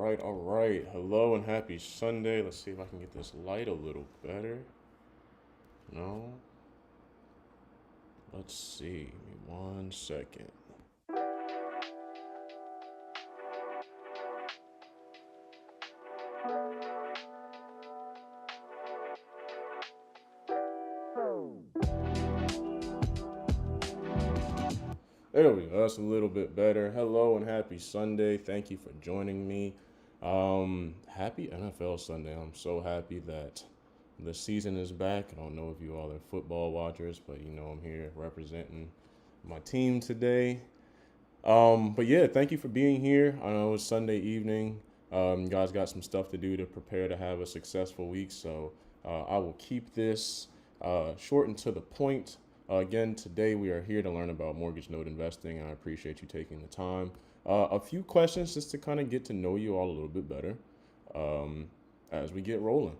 All right. Hello and happy Sunday. Let's see if I can get this light a little better. No? Let's see. Give me 1 second. There we go. That's a little bit better. Hello and happy Sunday. Thank you for joining me. Happy NFL Sunday. I'm so happy that the season is back. I don't know if you all are football watchers, but I'm here representing my team today. But yeah, thank you for being here. I know it's Sunday evening. You guys got some stuff to do to prepare to have a successful week, so I will keep this short and to the point. Again, today we are here to learn about mortgage note investing, and I appreciate you taking the time. A few questions just to kind of get to know you all a little bit better um, as we get rolling.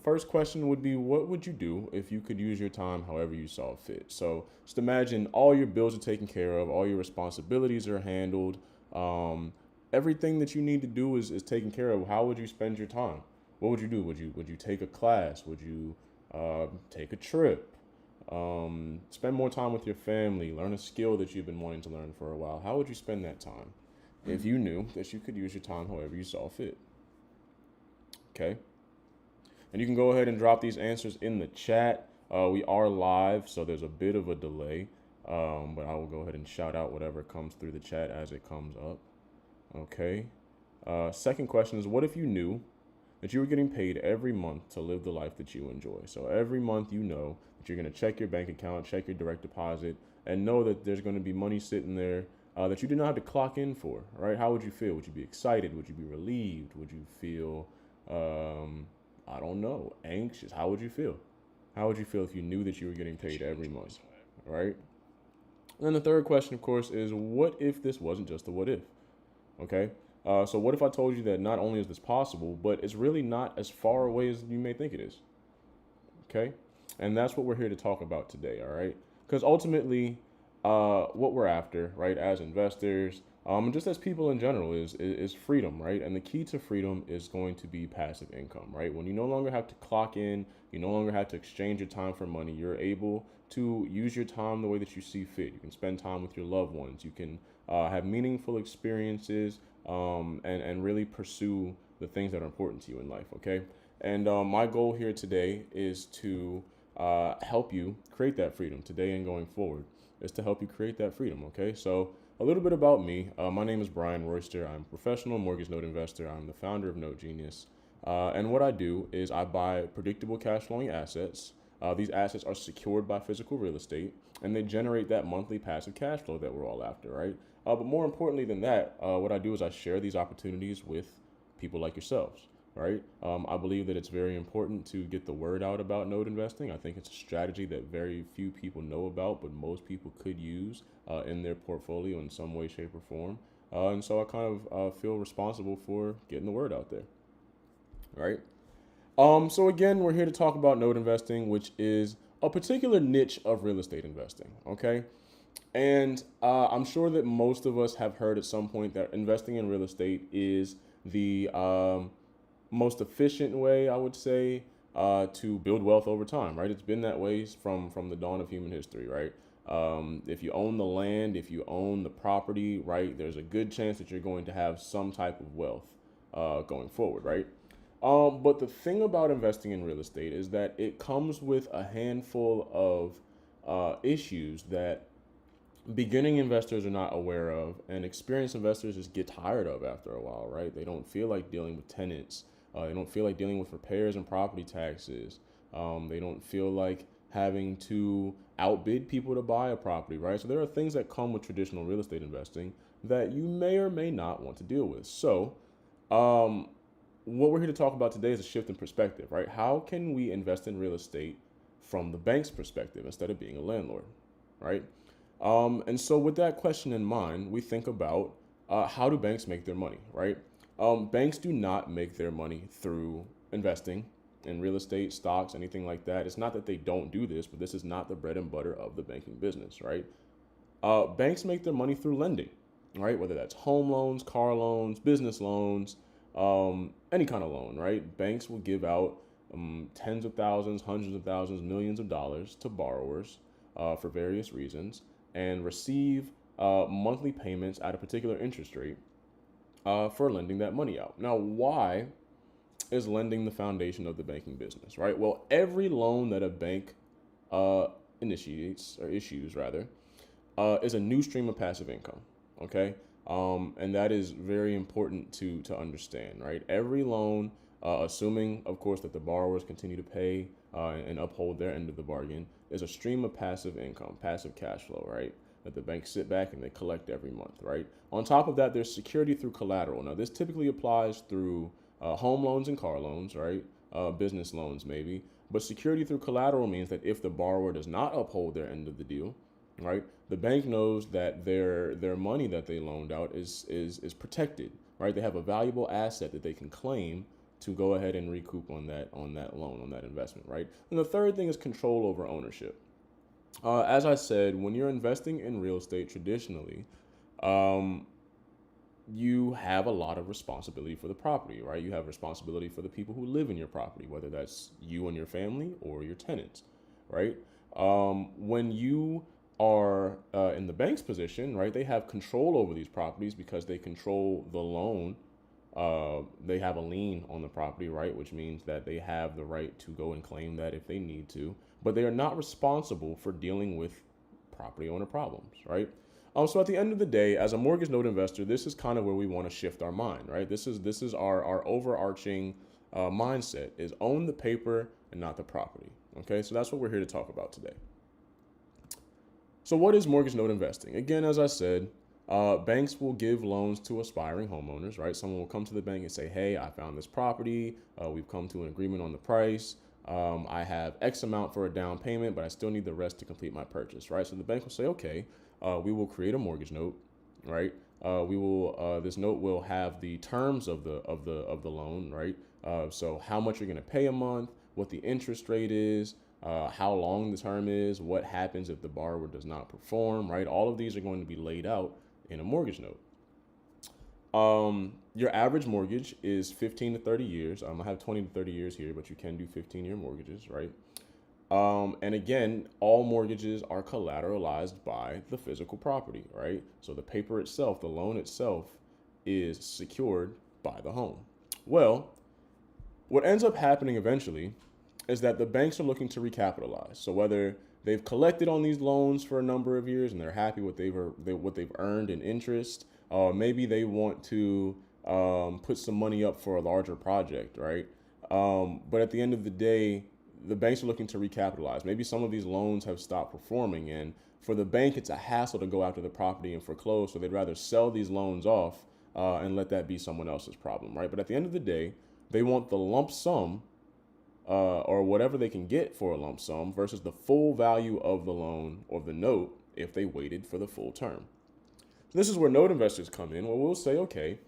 First question would be, what would you do if you could use your time however you saw fit? So just imagine all your bills are taken care of, all your responsibilities are handled, everything that you need to do is taken care of. How would you spend your time? What would you do? Would you take a class? Would you take a trip? Spend more time with your family? Learn a skill that you've been wanting to learn for a while? How would you spend that time if you knew that you could use your time however you saw fit? Okay. And you can go ahead and drop these answers in the chat. We are live, so there's a bit of a delay, but I will go ahead and shout out whatever comes through the chat as it comes up. Okay. Second question is, what if you knew that you were getting paid every month to live the life that you enjoy? So every month you know that you're going to check your bank account, check your direct deposit, and know that there's going to be money sitting there that you did not have to clock in for, right? How would you feel? Would you be excited? Would you be relieved? Would you feel I don't know, anxious? How would you feel? How would you feel if you knew that you were getting paid every month, right? And then the third question, of course, is what if this wasn't just a what if? Okay. So what if I told you that not only is this possible, but it's really not as far away as you may think it is? Okay. And that's what we're here to talk about today. All right. Because ultimately, what we're after, right, as investors, and just as people in general, is freedom, right? And the key to freedom is going to be passive income, right? When you no longer have to clock in, you no longer have to exchange your time for money. You're able to use your time the way that you see fit. You can spend time with your loved ones. You can have meaningful experiences, and really pursue the things that are important to you in life. Okay. And my goal here today is to help you create that freedom today and going forward, is to help you create that freedom. Okay. So a little bit about me. My name is Brian Royster. I'm a professional mortgage note investor. I'm the founder of Note Genius. And what I do is I buy predictable cash flowing assets. These assets are secured by physical real estate, and they generate that monthly passive cash flow that we're all after, right? But more importantly than that, what I do is I share these opportunities with people like yourselves, right? I believe that it's very important to get the word out about note investing. I think it's a strategy that very few people know about, but most people could use in their portfolio in some way, shape, or form. And so I kind of feel responsible for getting the word out there, right? So again, we're here to talk about note investing, which is a particular niche of real estate investing. Okay. And I'm sure that most of us have heard at some point that investing in real estate is the most efficient way, I would say, to build wealth over time, right? It's been that way from the dawn of human history, right? If you own the land, if you own the property, right, there's a good chance that you're going to have some type of wealth going forward, right? But the thing about investing in real estate is that it comes with a handful of issues that beginning investors are not aware of, and experienced investors just get tired of after a while, right? They don't feel like dealing with tenants. They don't feel like dealing with repairs and property taxes. They don't feel like having to outbid people to buy a property, right? So there are things that come with traditional real estate investing that you may or may not want to deal with. So, what we're here to talk about today is a shift in perspective, right? How can we invest in real estate from the bank's perspective instead of being a landlord, right? And so, with that question in mind, we think about how do banks make their money, right? Banks do not make their money through investing in real estate, stocks, anything like that. It's not that they don't do this, but this is not the bread and butter of the banking business, right? Banks make their money through lending, right? Whether that's home loans, car loans, business loans, any kind of loan, right? Banks will give out tens of thousands, hundreds of thousands, millions of dollars to borrowers for various reasons and receive monthly payments at a particular interest rate for lending that money out. Now, why is lending the foundation of the banking business, right? Well, every loan that a bank uh, initiates or issues rather is a new stream of passive income. Okay, and that is very important to understand, right? Every loan, assuming of course that the borrowers continue to pay and uphold their end of the bargain, is a stream of passive income, passive cash flow, right? That the banks sit back and they collect every month, right? On top of that, there's security through collateral. Now, this typically applies through home loans and car loans, right? Business loans, maybe. But security through collateral means that if the borrower does not uphold their end of the deal, right, the bank knows that their money that they loaned out is protected, right? They have a valuable asset that they can claim to go ahead and recoup on that loan, on that investment, right? And the third thing is control over ownership. As I said, when you're investing in real estate traditionally, um, you have a lot of responsibility for the property, right? You have responsibility for the people who live in your property, whether that's you and your family or your tenants, right? When you are in the bank's position, right, they have control over these properties because they control the loan. They have a lien on the property, right, which means that they have the right to go and claim that if they need to, but they are not responsible for dealing with property owner problems, right? So at the end of the day, as a mortgage note investor, this is kind of where we want to shift our mind, right? This is our overarching mindset is own the paper and not the property. Okay, so that's what we're here to talk about today. So what is mortgage note investing? Again, as I said, banks will give loans to aspiring homeowners, right? Someone will come to the bank and say, hey, I found this property. We've come to an agreement on the price. I have X amount for a down payment, but I still need the rest to complete my purchase, right? So the bank will say, okay, we will create a mortgage note, right? This note will have the terms of the loan, right? So how much you're going to pay a month, what the interest rate is, how long the term is, what happens if the borrower does not perform, right? All of these are going to be laid out in a mortgage note. Your average mortgage is 15 to 30 years. I have 20 to 30 years here, but you can do 15-year mortgages, right? And again, all mortgages are collateralized by the physical property, right? So the paper itself, the loan itself, is secured by the home. Well, what ends up happening eventually is that the banks are looking to recapitalize. So whether they've collected on these loans for a number of years and they're happy what they've earned in interest, maybe they want to put some money up for a larger project, right? But at the end of the day, the banks are looking to recapitalize. Maybe some of these loans have stopped performing, and for the bank, it's a hassle to go after the property and foreclose. So they'd rather sell these loans off and let that be someone else's problem, right? But at the end of the day, they want the lump sum or whatever they can get for a lump sum versus the full value of the loan or the note if they waited for the full term. So this is where note investors come in. Well, we'll say, okay,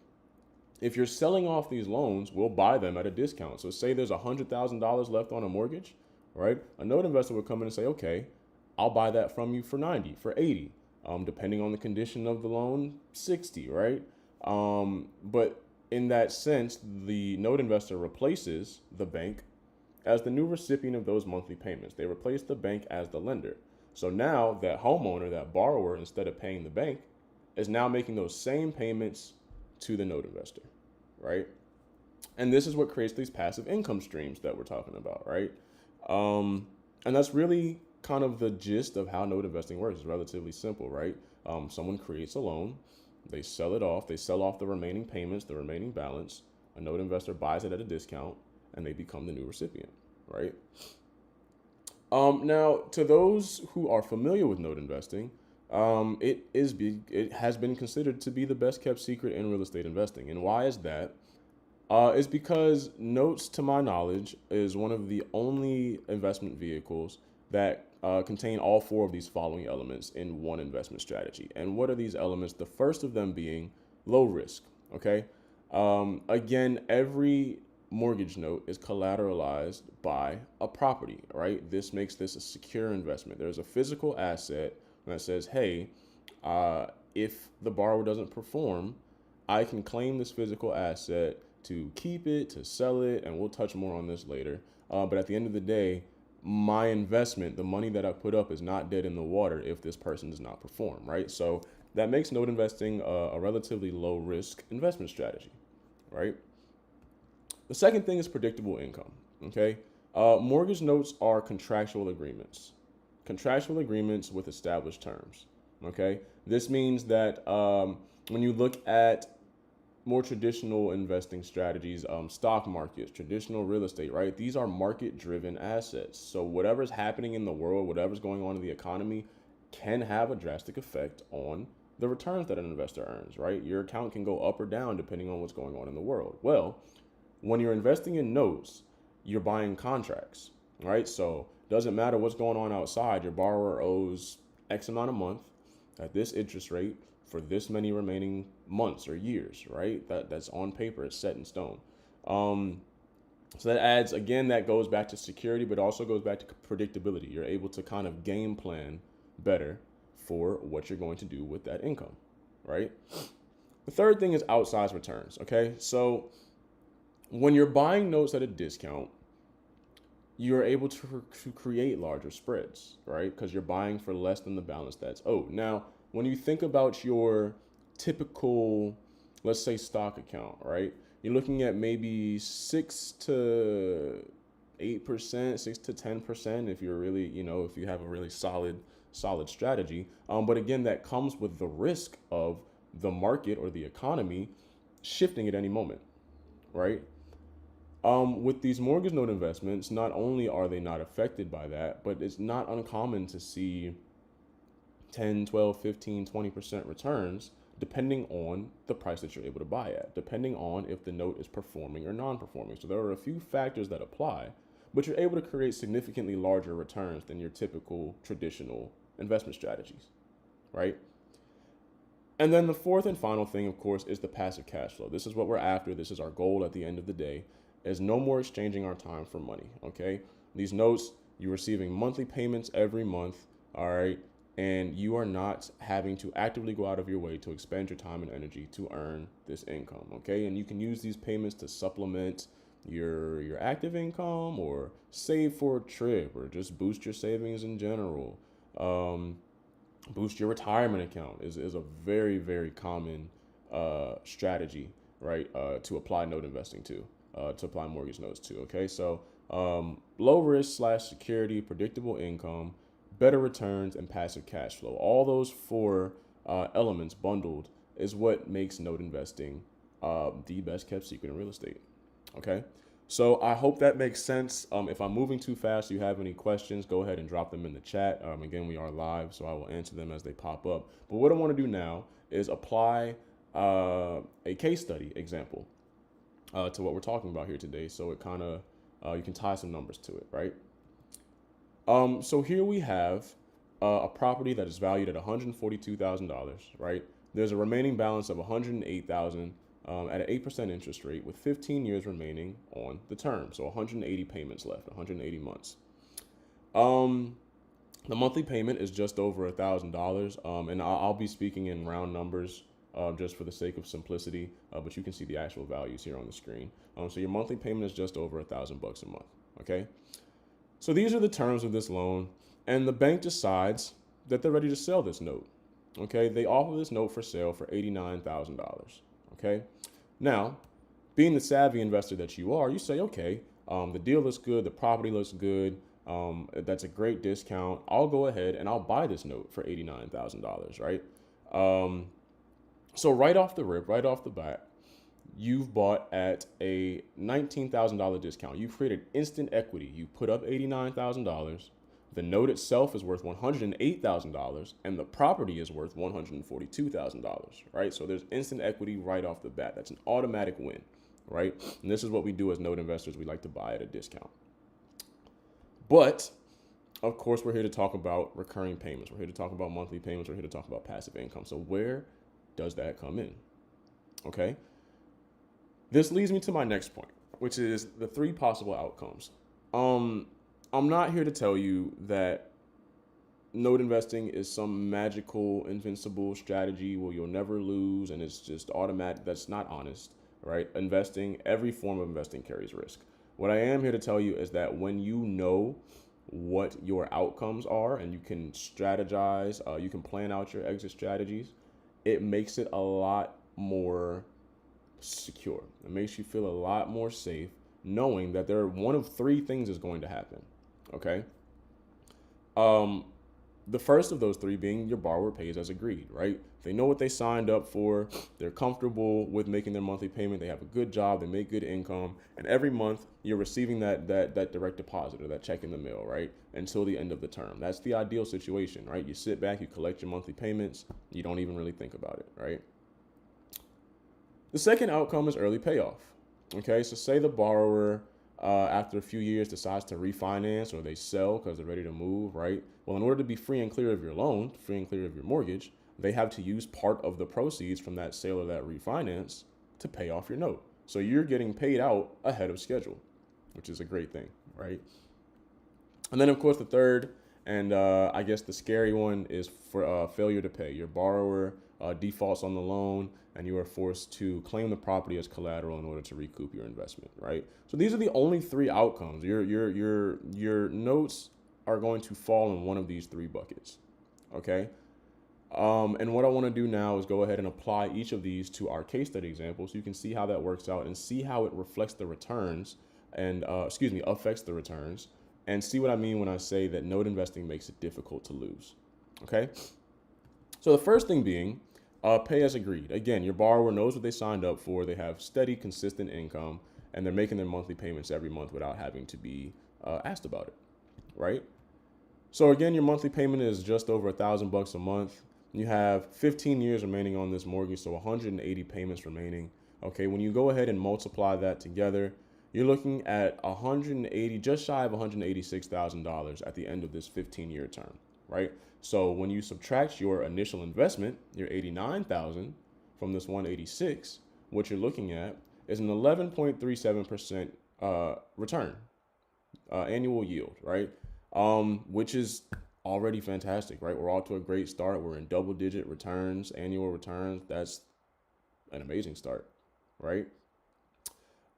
if you're selling off these loans, we'll buy them at a discount. So say there's $100,000 left on a mortgage, right? A note investor would come in and say, okay, I'll buy that from you for 90, for 80, depending on the condition of the loan, 60, right? But in that sense, the note investor replaces the bank as the new recipient of those monthly payments. They replace the bank as the lender. So now that homeowner, that borrower, instead of paying the bank, is now making those same payments to the note investor, right? And this is what creates these passive income streams that we're talking about, right? And that's really kind of the gist of how note investing works. It's relatively simple, right? Someone creates a loan, they sell it off, they sell off the remaining payments, the remaining balance. A note investor buys it at a discount, and they become the new recipient, right? Now, to those who are familiar with note investing, it has been considered to be the best kept secret in real estate investing. And why is that? Is because notes, to my knowledge, is one of the only investment vehicles that contain all four of these following elements in one investment strategy. And what are these elements? The first of them being low risk, okay? Again, every mortgage note is collateralized by a property, right? This makes this a secure investment. There's a physical asset that says, hey, if the borrower doesn't perform, I can claim this physical asset to keep it, to sell it, and we'll touch more on this later. But at the end of the day, my investment, the money that I put up, is not dead in the water if this person does not perform, right? So that makes note investing a relatively low risk investment strategy, right? The second thing is predictable income, okay? Mortgage notes are contractual agreements with established terms, okay? This means that when you look at more traditional investing strategies, stock markets, traditional real estate, right? These are market driven assets. So whatever's happening in the world, whatever's going on in the economy can have a drastic effect on the returns that an investor earns, right? Your account can go up or down depending on what's going on in the world. Well, when you're investing in notes, you're buying contracts, right? So it doesn't matter what's going on outside. Your borrower owes X amount a month at this interest rate for this many remaining months or years, right? That's on paper, it's set in stone. So that adds, again, that goes back to security, but also goes back to predictability. You're able to kind of game plan better for what you're going to do with that income, right? The third thing is outsized returns, okay? So when you're buying notes at a discount, you're able to create larger spreads, right? Because you're buying for less than the balance that's owed. Now, when you think about your typical, let's say, stock account, right? You're looking at maybe 6 to 8%, 6 to 10% if you're really, if you have a really solid strategy. But again, that comes with the risk of the market or the economy shifting at any moment, right? With these mortgage note investments, not only are they not affected by that, but it's not uncommon to see 10, 12, 15, 20% returns depending on the price that you're able to buy at, depending on if the note is performing or non-performing. So there are a few factors that apply, but you're able to create significantly larger returns than your typical traditional investment strategies, right? And then the fourth and final thing, of course, is the passive cash flow. This is what we're after. This is our goal at the end of the day, is no more exchanging our time for money, okay? These notes, you're receiving monthly payments every month, all right? And you are not having to actively go out of your way to expend your time and energy to earn this income, okay? And you can use these payments to supplement your active income or save for a trip or just boost your savings in general. Boost your retirement account is a very, very common strategy, right? To apply note investing to apply mortgage notes to, okay? So low risk / security, predictable income, better returns, and passive cash flow. All those four elements bundled is what makes note investing the best kept secret in real estate. Okay, so I hope that makes sense. If I'm moving too fast, you have any questions, go ahead and drop them in the chat. Again, we are live, so I will answer them as they pop up. But what I want to do now is apply a case study example to what we're talking about here today. So it kind of, you can tie some numbers to it, right? So here we have a property that is valued at $142,000, right? There's a remaining balance of $108,000 at an 8% interest rate with 15 years remaining on the term. So 180 payments left, 180 months. The monthly payment is just over $1,000. And I'll be speaking in round numbers just for the sake of simplicity, but you can see the actual values here on the screen. So your monthly payment is just over $1,000 a month, okay? So these are the terms of this loan, and the bank decides that they're ready to sell this note. Okay, they offer this note for sale for $89,000. Okay, now, being the savvy investor that you are, you say, okay, the deal looks good, the property looks good, that's a great discount. I'll go ahead and I'll buy this note for $89,000, right? So right off the rip, right off the bat, you've bought at a $19,000 discount. You've created instant equity. You put up $89,000. The note itself is worth $108,000 and the property is worth $142,000, right? So there's instant equity right off the bat. That's an automatic win, right? And this is what we do as note investors. We like to buy at a discount. But of course, we're here to talk about recurring payments. We're here to talk about monthly payments. We're here to talk about passive income. So where does that come in? Okay. This leads me to my next point, which is the three possible outcomes. I'm not here to tell you that note investing is some magical, invincible strategy where you'll never lose and it's just automatic. That's not honest. right? Investing, every form of investing carries risk. What I am here to tell you is that when you know what your outcomes are and you can strategize, you can plan out your exit strategies, it makes it a lot more secure. It makes you feel a lot more safe knowing that one of three things is going to happen. Okay. Um, the first of those three being your borrower pays as agreed, right? They know what they signed up for. They're comfortable with making their monthly payment. They have a good job. They make good income, and every month you're receiving that direct deposit or that check in the mail, right? Until the end of the term. That's the ideal situation, right? You sit back, you collect your monthly payments. You don't even really think about it, right? The second outcome is early payoff. Okay, so say the borrower, after a few years, decides to refinance or they sell because they're ready to move, right? Well, in order to be free and clear of your loan, free and clear of your mortgage, they have to use part of the proceeds from that sale or that refinance to pay off your note. So you're getting paid out ahead of schedule, which is a great thing, right? And then, of course, the third and I guess the scary one is for failure to pay. Your borrower defaults on the loan, and you are forced to claim the property as collateral in order to recoup your investment, right? So these are the only three outcomes. Your notes are going to fall in one of these three buckets, okay? And what I want to do now is go ahead and apply each of these to our case study example so you can see how that works out and see how it reflects the returns and, affects the returns, and see what I mean when I say that note investing makes it difficult to lose, okay? So the first thing being, pay as agreed. Again, your borrower knows what they signed up for. They have steady, consistent income, and they're making their monthly payments every month without having to be asked about it, right? So again, your monthly payment is just over $1,000 a month. You have 15 years remaining on this mortgage, so 180 payments remaining. Okay, when you go ahead and multiply that together, you're looking at 180, just shy of $186,000 at the end of this 15-year term, right? So when you subtract your initial investment, your 89,000 from this 186, what you're looking at is an 11.37% return, annual yield, right? Which is already fantastic, right? We're off to a great start. We're in double-digit returns, annual returns. That's an amazing start, right?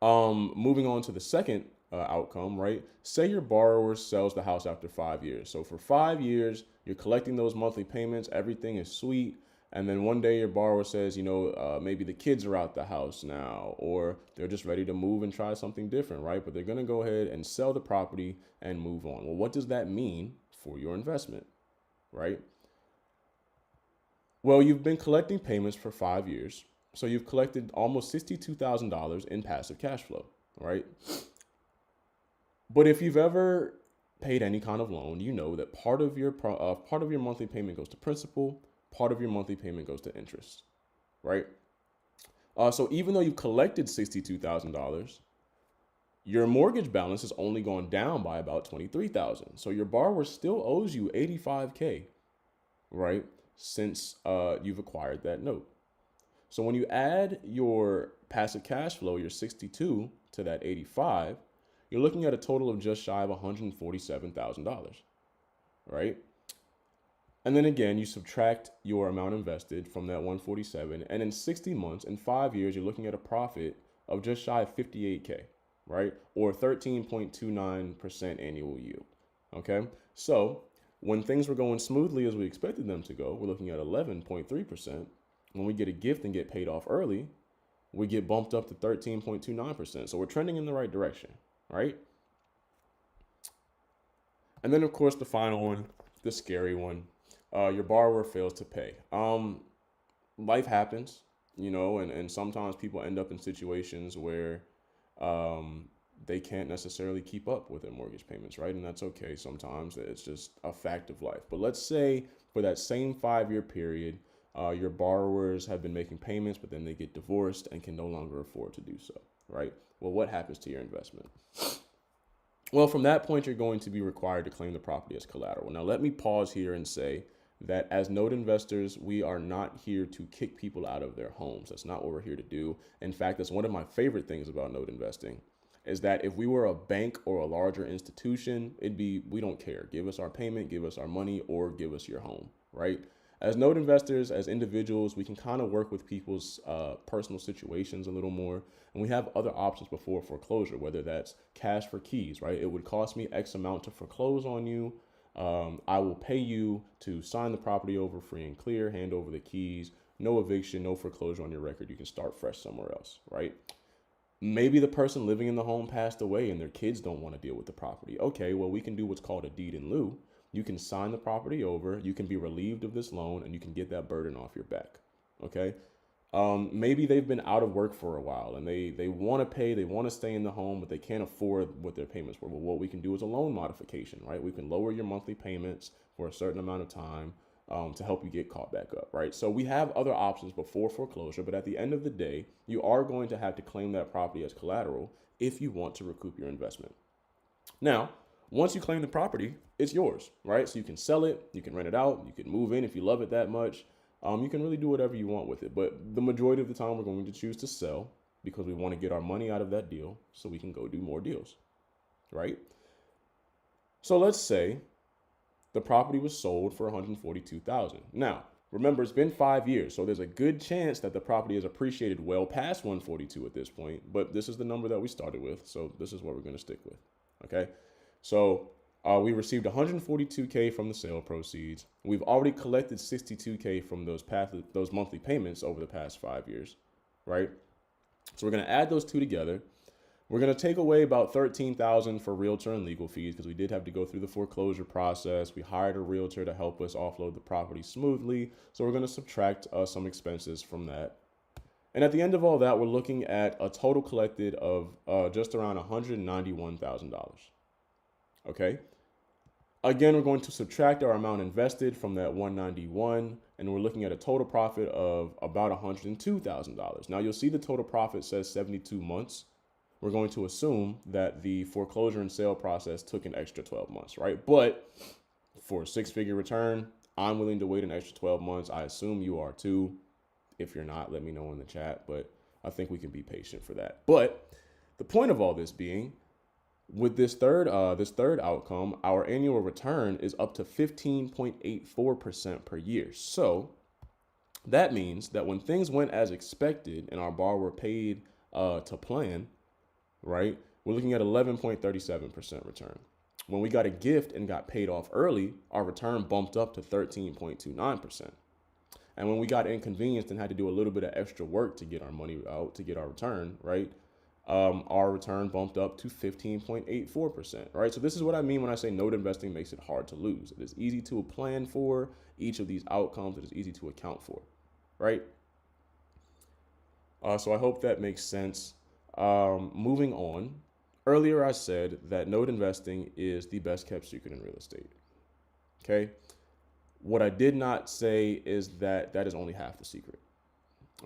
Moving on to the second outcome, right? Say your borrower sells the house after 5 years. So for 5 years, you're collecting those monthly payments. Everything is sweet. And then one day your borrower says, maybe the kids are out the house now, or they're just ready to move and try something different, right? But they're going to go ahead and sell the property and move on. Well, what does that mean for your investment, right? Well, you've been collecting payments for 5 years. So you've collected almost $62,000 in passive cash flow, right? But if you've ever paid any kind of loan, you know that part of your monthly payment goes to principal, part of your monthly payment goes to interest, right? So even though you've collected $62,000, your mortgage balance has only gone down by about $23,000. So your borrower still owes you $85K, right? Since you've acquired that note. So when you add your passive cash flow, your 62 to that 85, you're looking at a total of just shy of $147,000, right? And then again, you subtract your amount invested from that 147, and in 60 months, in 5 years, you're looking at a profit of just shy of 58K, right? Or 13.29% annual yield, okay? So when things were going smoothly as we expected them to go, we're looking at 11.3%. When we get a gift and get paid off early, we get bumped up to 13.29%. So we're trending in the right direction, right? And then, of course, the final one, the scary one, your borrower fails to pay. Life happens, and sometimes people end up in situations where they can't necessarily keep up with their mortgage payments, right? And that's okay. Sometimes it's just a fact of life. But let's say for that same 5-year period, your borrowers have been making payments, but then they get divorced and can no longer afford to do so, right? Well, what happens to your investment? Well, from that point, you're going to be required to claim the property as collateral. Now, let me pause here and say that as note investors, we are not here to kick people out of their homes. That's not what we're here to do. In fact, that's one of my favorite things about note investing is that if we were a bank or a larger institution, we don't care. Give us our payment, give us our money, or give us your home, right? As note investors, as individuals, we can kind of work with people's personal situations a little more. And we have other options before foreclosure, whether that's cash for keys, right? It would cost me X amount to foreclose on you. I will pay you to sign the property over free and clear, hand over the keys, no eviction, no foreclosure on your record. You can start fresh somewhere else, right? Maybe the person living in the home passed away and their kids don't want to deal with the property. Okay, well, we can do what's called a deed in lieu. You can sign the property over, you can be relieved of this loan, and you can get that burden off your back. Okay. Maybe they've been out of work for a while and they want to pay, they want to stay in the home, but they can't afford what their payments were. Well, what we can do is a loan modification, right? We can lower your monthly payments for a certain amount of time to help you get caught back up, right? So we have other options before foreclosure, but at the end of the day, you are going to have to claim that property as collateral if you want to recoup your investment. Now, once you claim the property, it's yours, right? So you can sell it, you can rent it out, you can move in if you love it that much. You can really do whatever you want with it. But the majority of the time, we're going to choose to sell because we want to get our money out of that deal so we can go do more deals, right? So let's say the property was sold for $142,000. Now, remember, it's been 5 years, so there's a good chance that the property has appreciated well past 142 at this point. But this is the number that we started with, so this is what we're going to stick with. Okay, so we received 142K from the sale proceeds. We've already collected 62K from those monthly payments over the past 5 years, right? So we're going to add those two together. We're going to take away about $13,000 for realtor and legal fees because we did have to go through the foreclosure process. We hired a realtor to help us offload the property smoothly. So we're going to subtract some expenses from that. And at the end of all that, we're looking at a total collected of just around $191,000. Okay. Again, we're going to subtract our amount invested from that 191, and we're looking at a total profit of about $102,000. Now you'll see the total profit says 72 months. We're going to assume that the foreclosure and sale process took an extra 12 months, right? But for a six-figure return, I'm willing to wait an extra 12 months. I assume you are too. If you're not, let me know in the chat, but I think we can be patient for that. But the point of all this being, with this third outcome, our annual return is up to 15.84% per year. So that means that when things went as expected and our borrower paid to plan, right, we're looking at 11.37% return. When we got a gift and got paid off early, our return bumped up to 13.29%. And when we got inconvenienced and had to do a little bit of extra work to get our money out, to get our return, right, our return bumped up to 15.84%, right? So this is what I mean when I say note investing makes it hard to lose. It is easy to plan for each of these outcomes. It is easy to account for, right? So I hope that makes sense. Moving on, earlier I said that note investing is the best kept secret in real estate, okay? What I did not say is that that is only half the secret,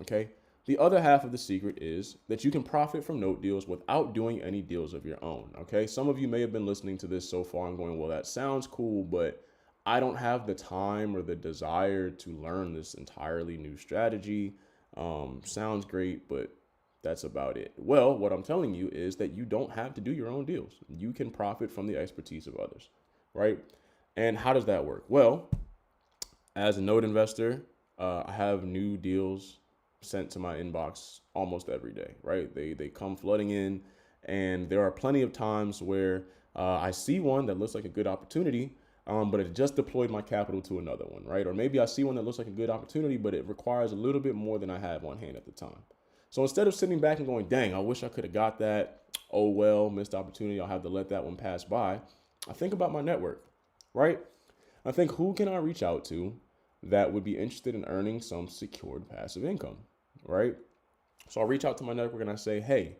okay? The other half of the secret is that you can profit from note deals without doing any deals of your own, okay? Some of you may have been listening to this so far and going, well, that sounds cool, but I don't have the time or the desire to learn this entirely new strategy. Sounds great, but that's about it. Well, what I'm telling you is that you don't have to do your own deals. You can profit from the expertise of others, right? And how does that work? Well, as a note investor, I have new deals sent to my inbox almost every day, right? They come flooding in, and there are plenty of times where I see one that looks like a good opportunity, but it just deployed my capital to another one, right? Or maybe I see one that looks like a good opportunity, but it requires a little bit more than I have on hand at the time. So instead of sitting back and going, dang, I wish I could have got that. Oh, well, missed opportunity. I'll have to let that one pass by. I think about my network, right? I think, who can I reach out to that would be interested in earning some secured passive income, right? So I'll reach out to my network and I say, hey,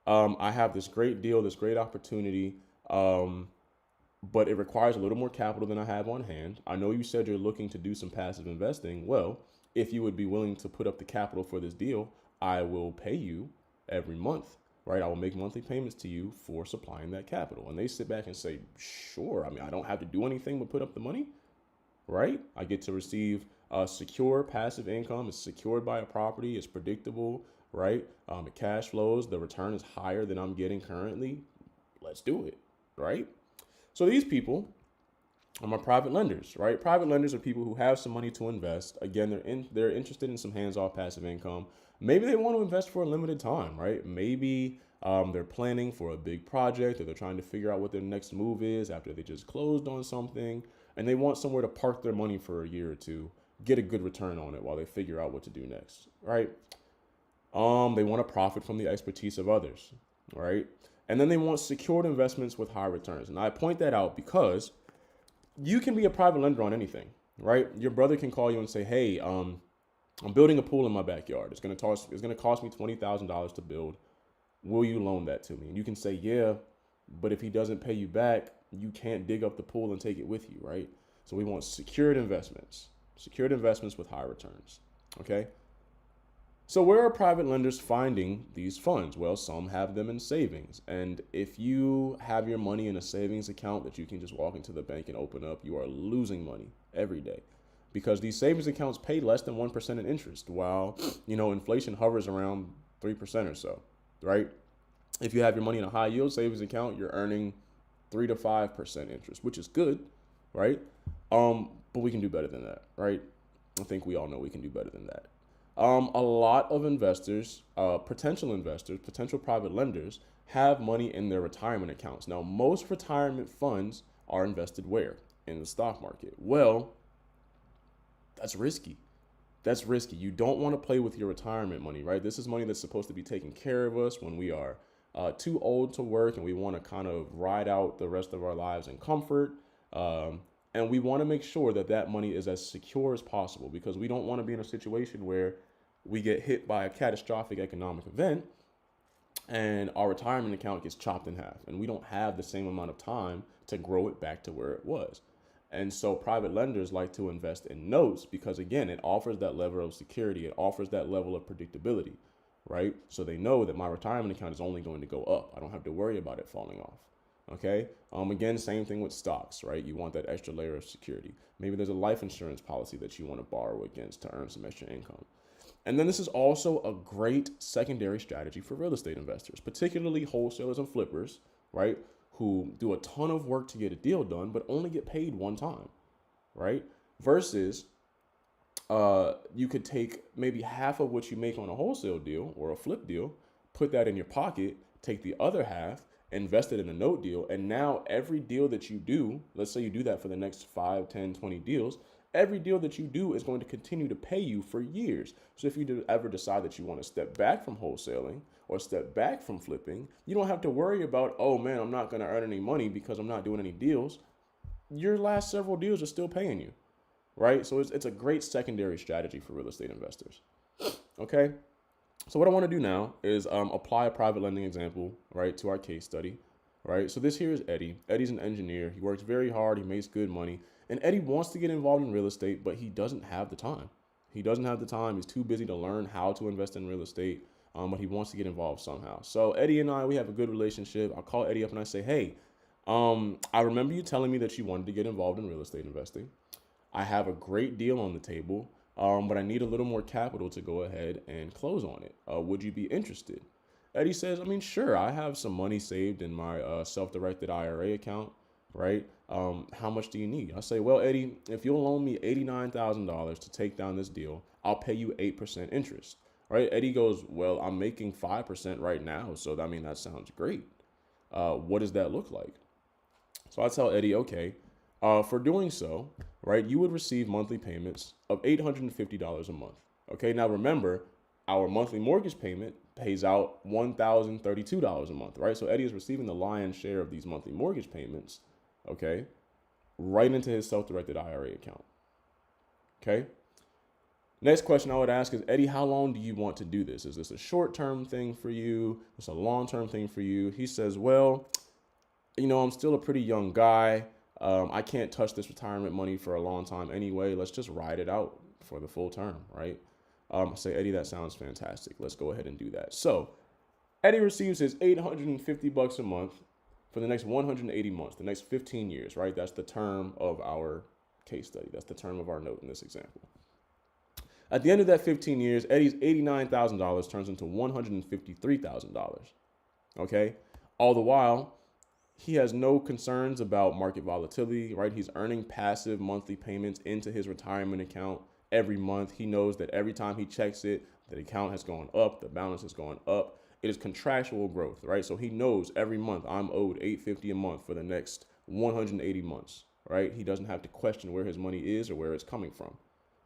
I have this great deal, this great opportunity, but it requires a little more capital than I have on hand. I know you said you're looking to do some passive investing. Well, if you would be willing to put up the capital for this deal, I will pay you every month, right? I will make monthly payments to you for supplying that capital. And they sit back and say, sure. I mean, I don't have to do anything but put up the money, right? I get to receive secure passive income. It's secured by a property. It's predictable, right? It cash flows. The return is higher than I'm getting currently. Let's do it, right? So these people, are private lenders, right? Private lenders are people who have some money to invest. Again, they're interested in some hands-off passive income. Maybe they want to invest for a limited time, right? Maybe they're planning for a big project, or they're trying to figure out what their next move is after they just closed on something, and they want somewhere to park their money for a year or two, get a good return on it while they figure out what to do next, right? They want to profit from the expertise of others, right? And then they want secured investments with high returns. And I point that out because you can be a private lender on anything, right? Your brother can call you and say, "Hey, I'm building a pool in my backyard. It's gonna cost me $20,000 to build. Will you loan that to me?" And you can say, "Yeah," but if he doesn't pay you back, you can't dig up the pool and take it with you, right? So we want secured investments with high returns. Okay. So where are private lenders finding these funds? Well, some have them in savings. And if you have your money in a savings account that you can just walk into the bank and open up, you are losing money every day, because these savings accounts pay less than 1% in interest, while, inflation hovers around 3% or so, right? If you have your money in a high yield savings account, you're earning 3 to 5% interest, which is good, right? But we can do better than that, right? I think we all know we can do better than that. A lot of investors, potential private lenders, have money in their retirement accounts. Now, most retirement funds are invested where? In the stock market. Well, that's risky. That's risky. You don't want to play with your retirement money, right? This is money that's supposed to be taking care of us when we are too old to work, and we want to kind of ride out the rest of our lives in comfort. And we want to make sure that that money is as secure as possible, because we don't want to be in a situation where we get hit by a catastrophic economic event and our retirement account gets chopped in half and we don't have the same amount of time to grow it back to where it was. And so private lenders like to invest in notes because, again, it offers that level of security. It offers that level of predictability, right? So they know that my retirement account is only going to go up. I don't have to worry about it falling off. Okay. Again, same thing with stocks, right? You want that extra layer of security. Maybe there's a life insurance policy that you want to borrow against to earn some extra income. And then this is also a great secondary strategy for real estate investors, particularly wholesalers and flippers, right? Who do a ton of work to get a deal done, but only get paid one time, right? Versus you could take maybe half of what you make on a wholesale deal or a flip deal, put that in your pocket, take the other half, invest it in a note deal. And now every deal that you do, let's say you do that for the next 5, 10, 20 deals, every deal that you do is going to continue to pay you for years. So if you ever decide that you want to step back from wholesaling or step back from flipping, you don't have to worry about, oh man, I'm not going to earn any money because I'm not doing any deals. Your last several deals are still paying you, right? So it's a great secondary strategy for real estate investors. Okay. So what I want to do now is apply a private lending example, right, to our case study, right? So this here is Eddie. Eddie's an engineer. He works very hard. He makes good money. And Eddie wants to get involved in real estate, but he doesn't have the time. He doesn't have the time. He's too busy to learn how to invest in real estate, but he wants to get involved somehow. So Eddie and I, we have a good relationship. I'll call Eddie up and I say, "Hey, I remember you telling me that you wanted to get involved in real estate investing. I have a great deal on the table, but I need a little more capital to go ahead and close on it. Would you be interested?" Eddie says, "Sure. I have some money saved in my self-directed IRA account, right? How much do you need?" I say, "Well, Eddie, if you'll loan me $89,000 to take down this deal, I'll pay you 8% interest." Right? Eddie goes, "Well, I'm making 5% right now, so that sounds great. What does that look like?" So I tell Eddie, "Okay, for doing so, right, you would receive monthly payments of $850 a month. Okay, now remember, our monthly mortgage payment pays out $1,032 a month, right? So Eddie is receiving the lion's share of these monthly mortgage payments, okay, right into his self-directed IRA account. Okay. Next question I would ask is, Eddie, how long do you want to do this? Is this a short-term thing for you? Is this a long-term thing for you? He says, "Well, I'm still a pretty young guy. I can't touch this retirement money for a long time anyway. Let's just ride it out for the full term, right?" I say, "Eddie, that sounds fantastic. Let's go ahead and do that." So Eddie receives his $850 a month for the next 180 months, the next 15 years, right? That's the term of our case study. That's the term of our note in this example. At the end of that 15 years, Eddie's $89,000 turns into $153,000. Okay. All the while, He has no concerns about market volatility, right? He's earning passive monthly payments into his retirement account every month. He knows that every time he checks it, the account has gone up, the balance has gone up. It is contractual growth, right? So he knows every month I'm owed $850 a month for the next 180 months, right? He doesn't have to question where his money is or where it's coming from.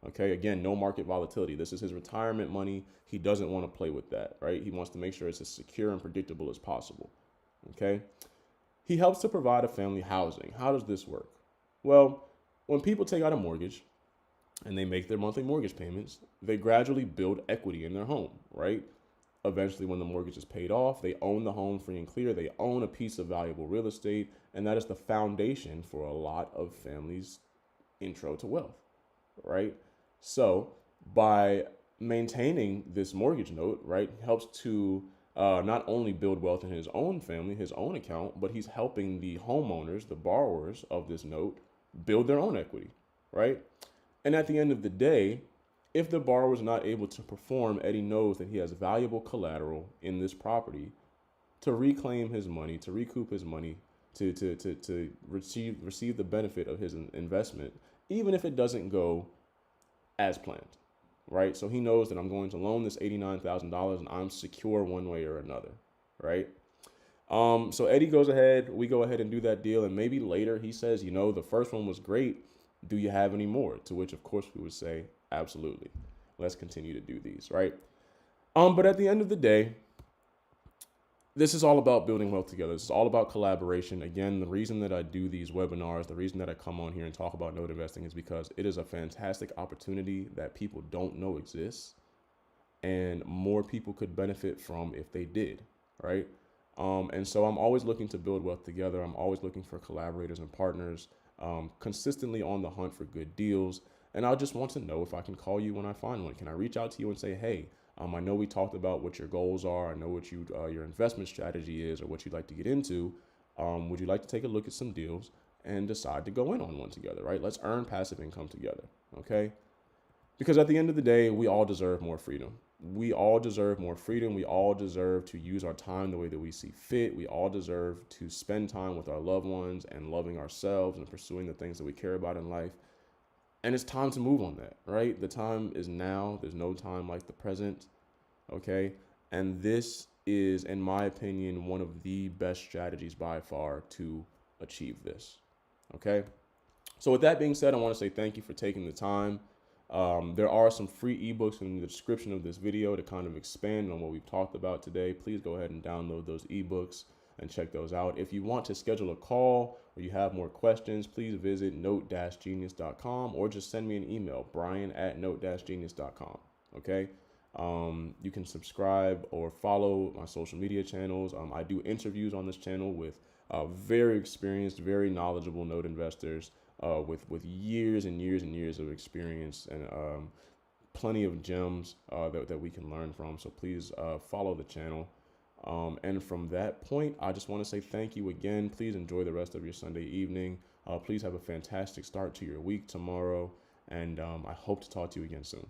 Okay, again, no market volatility. This is his retirement money. He doesn't want to play with that, right? He wants to make sure it's as secure and predictable as possible. Okay. He helps to provide a family housing. How does this work? Well, when people take out a mortgage and they make their monthly mortgage payments, they gradually build equity in their home, right? Eventually, when the mortgage is paid off, they own the home free and clear. They own a piece of valuable real estate, and that is the foundation for a lot of families' intro to wealth, right? So, by maintaining this mortgage note, right, helps to not only build wealth in his own family, his own account, but he's helping the homeowners, the borrowers of this note, build their own equity, right? And at the end of the day, if the borrower is not able to perform, Eddie knows that he has valuable collateral in this property to reclaim his money, to recoup his money, to receive the benefit of his investment, even if it doesn't go as planned, right? So he knows that I'm going to loan this $89,000 and I'm secure one way or another, right? So Eddie goes ahead, we go ahead and do that deal. And maybe later he says, you know, the first one was great. Do you have any more? To which, of course, we would say, absolutely. Let's continue to do these, right? But at the end of the day, this is all about building wealth together. This is all about collaboration. Again, the reason that I do these webinars, the reason that I come on here and talk about note investing is because it is a fantastic opportunity that people don't know exists and more people could benefit from if they did, right? And so I'm always looking to build wealth together. I'm always looking for collaborators and partners, consistently on the hunt for good deals. And I just want to know if I can call you when I find one. Can I reach out to you and say, hey, I know we talked about what your goals are. I know what your investment strategy is or what you'd like to get into. Would you like to take a look at some deals and decide to go in on one together, right? Let's earn passive income together, okay? Because at the end of the day, we all deserve more freedom. We all deserve more freedom. We all deserve to use our time the way that we see fit. We all deserve to spend time with our loved ones and loving ourselves and pursuing the things that we care about in life. And it's time to move on that, right? The time is now. There's no time like the present, okay? And this is, in my opinion, one of the best strategies by far to achieve this, okay? So with that being said, I want to say thank you for taking the time. There are some free ebooks in the description of this video to kind of expand on what we've talked about today. Please go ahead and download those ebooks and check those out. If you want to schedule a call or you have more questions, please visit note-genius.com or just send me an email, brian@note-genius.com. Okay. You can subscribe or follow my social media channels. I do interviews on this channel with very experienced, very knowledgeable note investors with years and years and years of experience and plenty of gems that we can learn from. So please follow the channel. And from that point, I just want to say thank you again. Please enjoy the rest of your Sunday evening. Please have a fantastic start to your week tomorrow. And I hope to talk to you again soon.